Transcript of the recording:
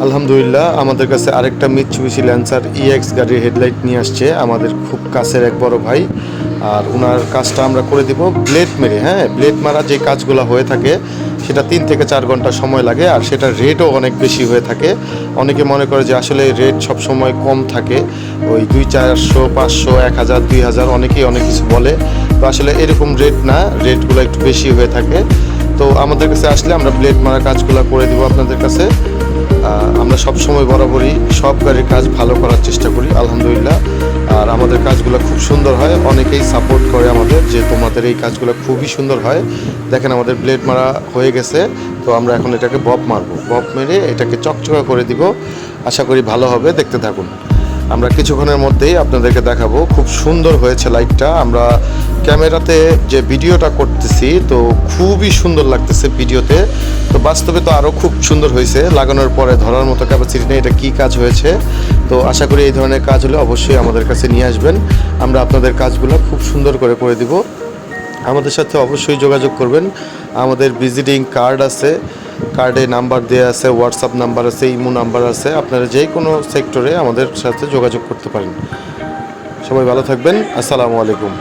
আলহামদুলিল্লাহ আমাদের কাছে আরেকটা মিৎসুবিশি ল্যান্সার ইএক্স গাড়ির হেডলাইট নিয়ে আসছে আমাদের খুব কাছের এক বড় ভাই। আর ওনার কাজটা আমরা করে দিব ব্লেড মেরে। হ্যাঁ, ব্লেড মারা যে কাজগুলো হয়ে থাকে সেটা 3 থেকে 4 ঘন্টা সময় লাগে, আর সেটার রেটও অনেক বেশি হয়ে থাকে। অনেকে মনে করে যে আসলে রেট সবসময় কম থাকে, ওই 200, 400, 500, 1000, 2000 অনেকেই অনেক কিছু বলে। তো আসলে এরকম রেট না, রেটগুলো একটু বেশি হয়ে থাকে। তো আমাদের কাছে আসলে আমরা ব্লেড মারা কাজগুলো করে দেবো আপনাদের কাছে। আমরা সব সময় বরাবরই সব গাড়ির কাজ ভালো করার চেষ্টা করি আলহামদুলিল্লাহ। আর আমাদের কাজগুলো খুব সুন্দর হয়, অনেকেই সাপোর্ট করে আমাদের যে তোমাদের এই কাজগুলো খুবই সুন্দর হয়। দেখেন আমাদের ব্লেড মারা হয়ে গেছে, তো আমরা এখন এটাকে বব মারবো, বব মেরে এটাকে চকচকা করে দিব। আশা করি ভালো হবে, দেখতে থাকুন। আমরা কিছুক্ষণের মধ্যেই আপনাদেরকে দেখাবো। খুব সুন্দর হয়েছে লাইটটা। আমরা ক্যামেরাতে যে ভিডিওটা করতেছি তো খুবই সুন্দর লাগতেছে ভিডিওতে, তো বাস্তবে তো আরও খুব সুন্দর হয়েছে। লাগানোর পরে ধরার মতো ক্যাপাসিটি নেই এটা কী কাজ হয়েছে। তো আশা করি এই ধরনের কাজ হলে অবশ্যই আমাদের কাছে নিয়ে আসবেন, আমরা আপনাদের কাজগুলো খুব সুন্দর করে দিব। আমাদের সাথে অবশ্যই যোগাযোগ করবেন। আমাদের ভিজিটিং কার্ড আছে, কার্ডে নাম্বার দেওয়া আছে, হোয়াটসঅ্যাপ নাম্বার আছে, ইমো নাম্বার আছে। আপনারা যে কোনো সেক্টরে আমাদের সাথে যোগাযোগ করতে পারেন। সবাই ভালো থাকবেন। আসসালামু আলাইকুম।